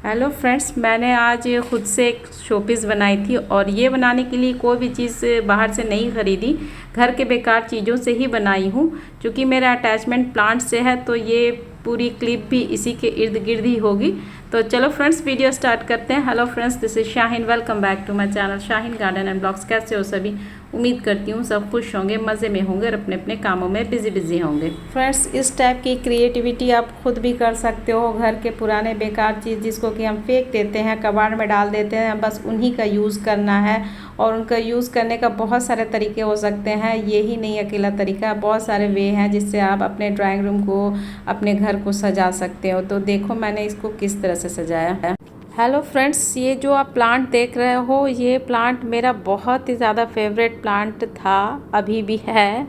Hello friends, मैंने आज खुद से एक शोपीस बनाई थी और ये बनाने के लिए कोई भी चीज़ बाहर से नहीं ख़रीदी। घर के बेकार चीज़ों से ही बनाई हूँ। क्योंकि मेरा अटैचमेंट प्लांट से है तो ये पूरी क्लिप भी इसी के इर्द गिर्द ही होगी। तो चलो फ्रेंड्स, वीडियो स्टार्ट करते हैं। Hello friends, this is Shaheen. Welcome back to my channel Shaheen garden and blogs. कैसे हो सभी? उम्मीद करती हूँ सब खुश होंगे, मज़े में होंगे और अपने अपने कामों में बिजी होंगे। फ्रेंड्स, इस टाइप की क्रिएटिविटी आप खुद भी कर सकते हो। घर के पुराने बेकार चीज़ जिसको कि हम फेंक देते हैं, कबाड़ में डाल देते हैं, बस उन्हीं का यूज़ करना है। और उनका यूज़ करने का बहुत सारे तरीके हो सकते हैं। यही नहीं अकेला तरीका, बहुत सारे वे हैं जिससे आप अपने ड्राइंग रूम को, अपने घर को सजा सकते हो। तो देखो मैंने इसको किस तरह से सजाया है। हेलो फ्रेंड्स, ये जो आप प्लांट देख रहे हो, ये प्लांट मेरा बहुत ही ज़्यादा फेवरेट प्लांट था, अभी भी है।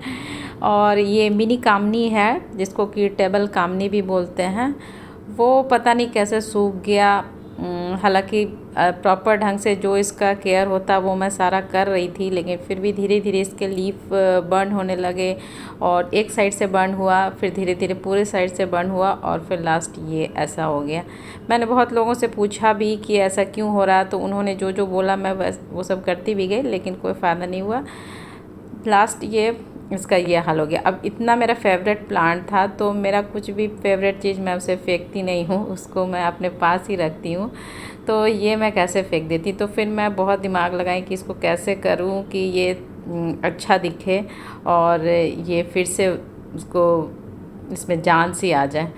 और ये मिनी कामनी है, जिसको कि टेबल कामनी भी बोलते हैं। वो पता नहीं कैसे सूख गया। हालांकि प्रॉपर ढंग से जो इसका केयर होता वो मैं सारा कर रही थी, लेकिन फिर भी धीरे धीरे इसके लीफ बर्न होने लगे। और एक साइड से बर्न हुआ, फिर धीरे धीरे पूरे साइड से बर्न हुआ और फिर लास्ट ये ऐसा हो गया। मैंने बहुत लोगों से पूछा भी कि ऐसा क्यों हो रहा, तो उन्होंने जो जो बोला मैं बस वो सब करती भी गई, लेकिन कोई फ़ायदा नहीं हुआ। लास्ट ये इसका ये हाल हो गया। अब इतना मेरा फेवरेट प्लांट था, तो मेरा कुछ भी फेवरेट चीज़ मैं उसे फेंकती नहीं हूँ, उसको मैं अपने पास ही रखती हूँ। तो ये मैं कैसे फेंक देती, तो फिर मैं बहुत दिमाग लगाई कि इसको कैसे करूँ कि ये अच्छा दिखे और ये फिर से उसको इसमें जान सी आ जाए।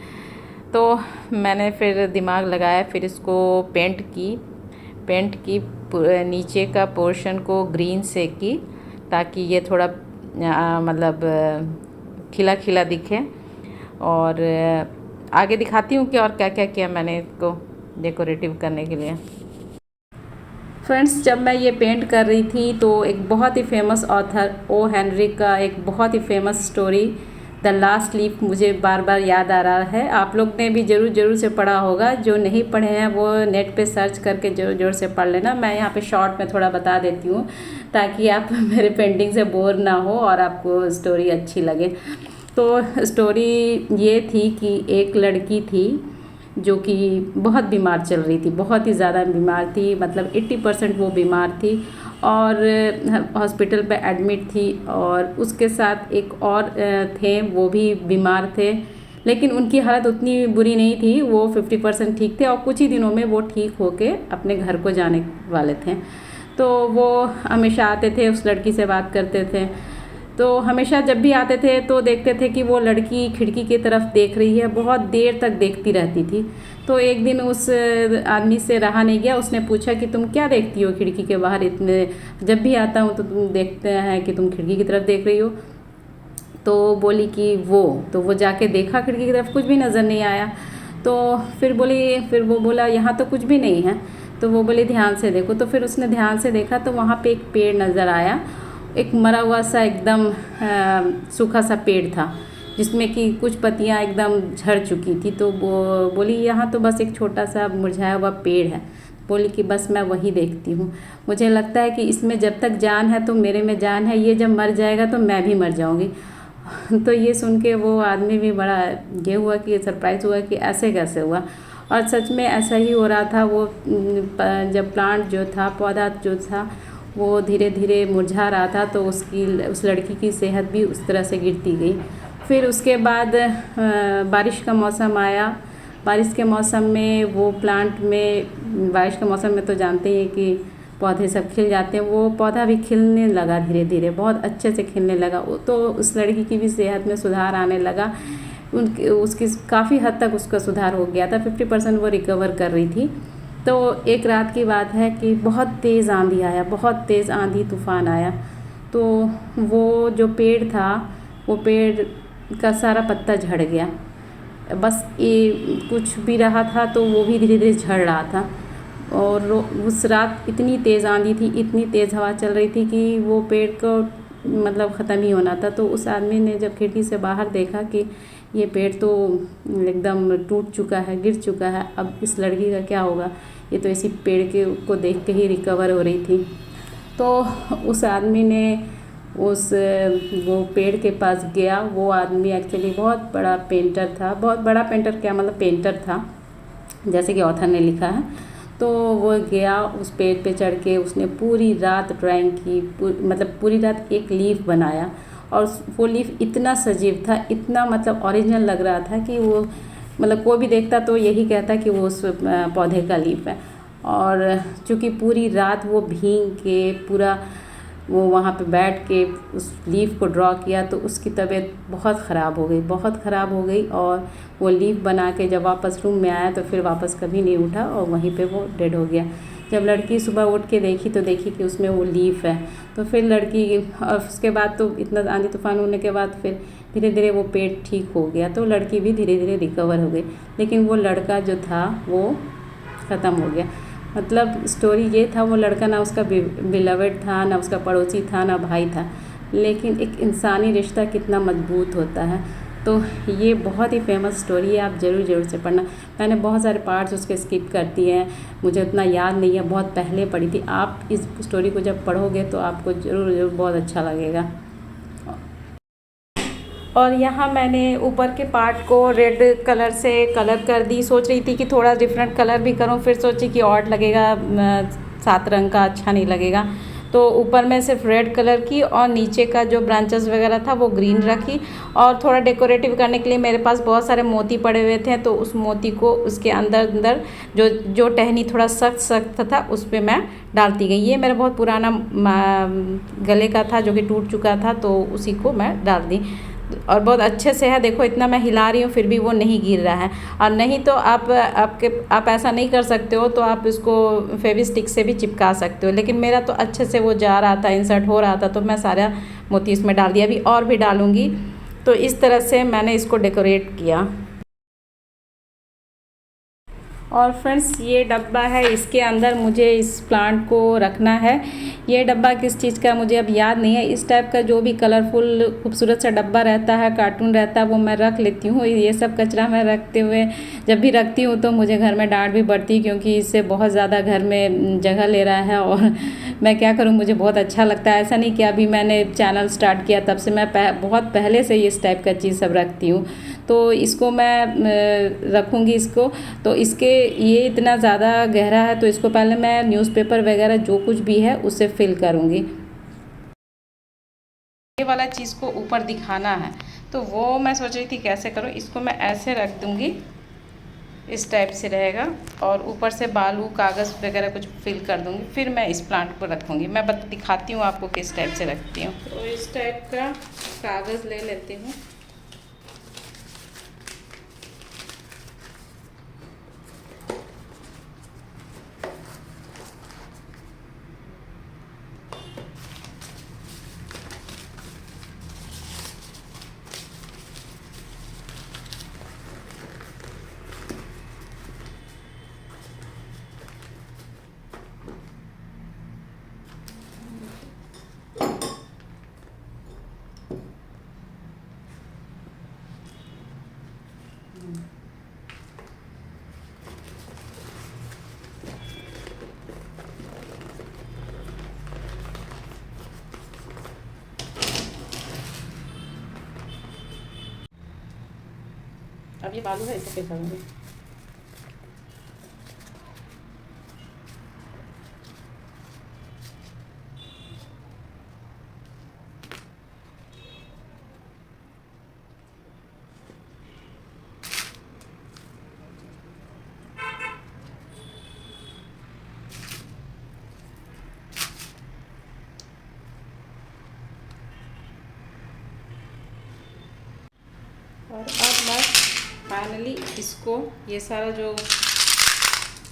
तो मैंने फिर दिमाग लगाया, फिर इसको पेंट की नीचे का पोर्शन को ग्रीन से की, ताकि ये थोड़ा मतलब खिला खिला दिखे। और आगे दिखाती हूँ कि और क्या क्या किया मैंने इसको डेकोरेटिव करने के लिए। फ्रेंड्स, जब मैं ये पेंट कर रही थी तो एक बहुत ही फेमस ऑथर ओ हेनरी का एक बहुत ही famous story the last leaf मुझे बार बार याद आ रहा है। आप लोग ने भी ज़रूर से पढ़ा होगा। जो नहीं पढ़े हैं वो नेट पे सर्च करके ज़रूर से पढ़ लेना। मैं यहाँ पे शॉर्ट में थोड़ा बता देती हूँ, ताकि आप मेरे पेंटिंग से बोर ना हो और आपको स्टोरी अच्छी लगे। तो स्टोरी ये थी कि एक लड़की थी जो कि बहुत बीमार चल रही थी, बहुत ही ज़्यादा बीमार थी, मतलब 80% वो बीमार थी और हॉस्पिटल पे एडमिट थी। और उसके साथ एक और थे, वो भी बीमार थे, लेकिन उनकी हालत उतनी बुरी नहीं थी। वो 50% ठीक थे और कुछ ही दिनों में वो ठीक होके अपने घर को जाने वाले थे। तो वो हमेशा आते थे, उस लड़की से बात करते थे। तो हमेशा जब भी आते थे तो देखते थे कि वो लड़की खिड़की की तरफ देख रही है, बहुत देर तक देखती रहती थी। तो एक दिन उस आदमी से रहा नहीं गया, उसने पूछा कि तुम क्या देखती हो खिड़की के बाहर, इतने जब भी आता हूँ तो तुम देखते हैं कि तुम खिड़की की तरफ देख रही हो। तो बोली कि तो वो जाके देखा खिड़की की तरफ, कुछ भी नज़र नहीं आया। तो फिर वो बोला यहाँ तो कुछ भी नहीं है। तो वो बोली ध्यान से देखो। तो फिर उसने ध्यान से देखा तो वहाँ पे एक पेड़ नज़र आया, एक मरा हुआ सा एकदम सूखा सा पेड़ था, जिसमें कि कुछ पत्तियां एकदम झड़ चुकी थी। तो वो बोली यहाँ तो बस एक छोटा सा मुरझाया हुआ पेड़ है। बोली कि बस मैं वही देखती हूँ, मुझे लगता है कि इसमें जब तक जान है तो मेरे में जान है, ये जब मर जाएगा तो मैं भी मर जाऊँगी। तो ये सुन के वो आदमी भी बड़ा ये हुआ कि सरप्राइज़ हुआ कि ऐसे कैसे हुआ। और सच में ऐसा ही हो रहा था। वो जब प्लांट जो था, पौधा जो था, वो धीरे धीरे मुरझा रहा था, तो उस लड़की की सेहत भी उस तरह से गिरती गई। फिर उसके बाद बारिश का मौसम आया। बारिश के मौसम में वो प्लांट में, बारिश के मौसम में तो जानते ही हैं कि पौधे सब खिल जाते हैं। वो पौधा भी खिलने लगा, धीरे धीरे बहुत अच्छे से खिलने लगा। तो उस लड़की की भी सेहत में सुधार आने लगा। उसकी काफ़ी हद तक उसका सुधार हो गया था, 50% वो रिकवर कर रही थी। तो एक रात की बात है कि बहुत तेज़ आंधी आया, बहुत तेज़ आंधी तूफ़ान आया। तो वो जो पेड़ था, वो पेड़ का सारा पत्ता झड़ गया। बस ये कुछ भी रहा था तो वो भी धीरे धीरे झड़ रहा था। और उस रात इतनी तेज़ आंधी थी, इतनी तेज़ हवा चल रही थी कि वो पेड़ को मतलब ख़त्म ही होना था। तो उस आदमी ने जब खिड़की से बाहर देखा कि ये पेड़ तो एकदम टूट चुका है, गिर चुका है, अब इस लड़की का क्या होगा, ये तो इसी पेड़ को देख के ही रिकवर हो रही थी। तो उस आदमी ने वो पेड़ के पास गया। वो आदमी एक्चुअली बहुत बड़ा पेंटर था, बहुत बड़ा पेंटर क्या मतलब पेंटर था। जैसे कि ऑथर ने लिखा है। तो वो गया उस पेड़ पे चढ़ के, उसने पूरी रात ड्राइंग की, मतलब पूरी रात एक लीफ बनाया, और वो लीफ इतना सजीव था, इतना मतलब ओरिजिनल लग रहा था कि वो मतलब कोई भी देखता तो यही कहता कि वो उस पौधे का लीफ है। और चूँकि पूरी रात वो भीग के पूरा वो वहाँ पे बैठ के उस लीफ को ड्रॉ किया, तो उसकी तबीयत बहुत ख़राब हो गई, बहुत ख़राब हो गई। और वो लीफ बना के जब वापस रूम में आया तो फिर वापस कभी नहीं उठा और वहीं पे वो डेड हो गया। जब लड़की सुबह उठ के देखी तो देखी कि उसमें वो लीफ है। तो फिर लड़की, और उसके बाद तो इतना आंधी तूफान होने के बाद फिर धीरे धीरे वो पेड़ ठीक हो गया, तो लड़की भी धीरे धीरे रिकवर हो गई। लेकिन वो लड़का जो था वो ख़त्म हो गया। मतलब स्टोरी ये था, वो लड़का ना उसका बिलवेड था, ना उसका पड़ोसी था, ना भाई था, लेकिन एक इंसानी रिश्ता कितना मजबूत होता है। तो ये बहुत ही फेमस स्टोरी है, आप ज़रूर से पढ़ना। मैंने बहुत सारे पार्ट्स उसके स्किप कर दिए हैं, मुझे उतना याद नहीं है, बहुत पहले पढ़ी थी। आप इस स्टोरी को जब पढ़ोगे तो आपको ज़रूर बहुत अच्छा लगेगा। और यहाँ मैंने ऊपर के पार्ट को रेड कलर से कलर कर दी। सोच रही थी कि थोड़ा डिफरेंट कलर भी करूँ, फिर सोची कि ऑड लगेगा, 7 रंग का अच्छा नहीं लगेगा। तो ऊपर में सिर्फ रेड कलर की और नीचे का जो ब्रांचेस वगैरह था वो ग्रीन रखी। और थोड़ा डेकोरेटिव करने के लिए मेरे पास बहुत सारे मोती पड़े हुए थे, तो उस मोती को उसके अंदर अंदर जो जो टहनी थोड़ा सख्त सख्त था उस पर मैं डालती गई। ये मेरा बहुत पुराना गले का था जो कि टूट चुका था, तो उसी को मैं डाल दी। और बहुत अच्छे से है, देखो इतना मैं हिला रही हूँ फिर भी वो नहीं गिर रहा है। और नहीं तो आप ऐसा नहीं कर सकते हो, तो आप इसको फेविस्टिक से भी चिपका सकते हो, लेकिन मेरा तो अच्छे से वो जा रहा था, इंसर्ट हो रहा था, तो मैं सारा मोती इसमें डाल दिया। अभी और भी डालूँगी। तो इस तरह से मैंने इसको डेकोरेट किया। और फ्रेंड्स ये डब्बा है, इसके अंदर मुझे इस प्लांट को रखना है। ये डब्बा किस चीज़ का मुझे अब याद नहीं है। इस टाइप का जो भी कलरफुल खूबसूरत सा डब्बा रहता है, कार्टून रहता है, वो मैं रख लेती हूँ। ये सब कचरा मैं रखते हुए जब भी रखती हूँ तो मुझे घर में डांट भी पड़ती है, क्योंकि इससे बहुत ज़्यादा घर में जगह ले रहा है। और मैं क्या करूँ, मुझे बहुत अच्छा लगता है। ऐसा नहीं कि अभी मैंने चैनल स्टार्ट किया तब से, मैं बहुत पहले से इस टाइप का चीज़ सब रखती हूँ। तो इसको मैं रखूँगी इसको। तो इसके ये इतना ज़्यादा गहरा है, तो इसको पहले मैं न्यूज़पेपर वगैरह जो कुछ भी है उससे फिल करूँगी। ये वाला चीज़ को ऊपर दिखाना है, तो वो मैं सोच रही थी कैसे करूँ। इसको मैं ऐसे रख दूँगी, इस टाइप से रहेगा, और ऊपर से बालू कागज़ वगैरह कुछ फिल कर दूँगी, फिर मैं इस प्लांट को रखूँगी। मैं दिखाती हूँ आपको किस टाइप से रखती हूँ। तो इस टाइप का कागज़ ले लेती हूँ। अब ये बालू है, इसको फिल करूँगी। और अब मैं फाइनली इसको, ये सारा जो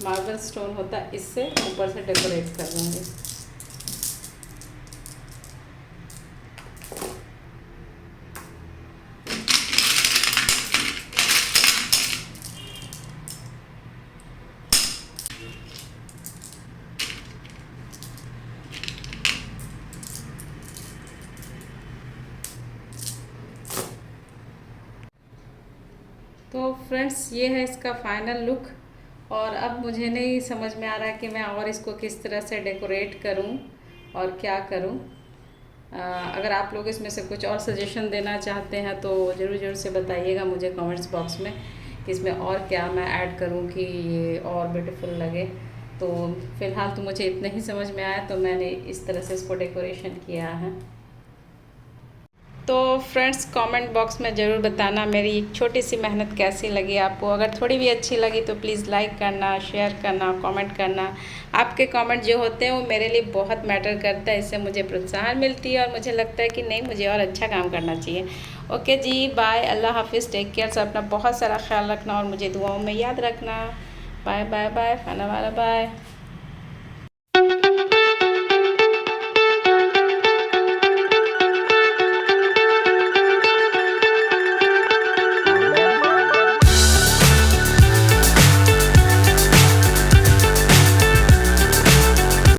मार्बल स्टोन होता है, इससे ऊपर से डेकोरेट कर दूँगी। तो फ्रेंड्स ये है इसका फाइनल लुक। और अब मुझे नहीं समझ में आ रहा है कि मैं और इसको किस तरह से डेकोरेट करूं और क्या करूं। अगर आप लोग इसमें से कुछ और सजेशन देना चाहते हैं तो ज़रूर से बताइएगा मुझे कमेंट्स बॉक्स में, कि इसमें और क्या मैं ऐड करूँ कि ये और ब्यूटीफुल लगे। तो फ़िलहाल तो मुझे इतना ही समझ में आया, तो मैंने इस तरह से इसको डेकोरेशन किया है। तो फ्रेंड्स, कमेंट बॉक्स में ज़रूर बताना मेरी एक छोटी सी मेहनत कैसी लगी आपको। अगर थोड़ी भी अच्छी लगी तो प्लीज़ लाइक करना, शेयर करना, कमेंट करना। आपके कमेंट जो होते हैं वो मेरे लिए बहुत मैटर करता है, इससे मुझे प्रोत्साहन मिलती है और मुझे लगता है कि नहीं, मुझे और अच्छा काम करना चाहिए। ओके जी, बाय, अल्लाह हाफिज़, टेक केयर से अपना बहुत सारा ख्याल रखना और मुझे दुआओं में याद रखना। बाय बाय बाय, खाना वाला बाय।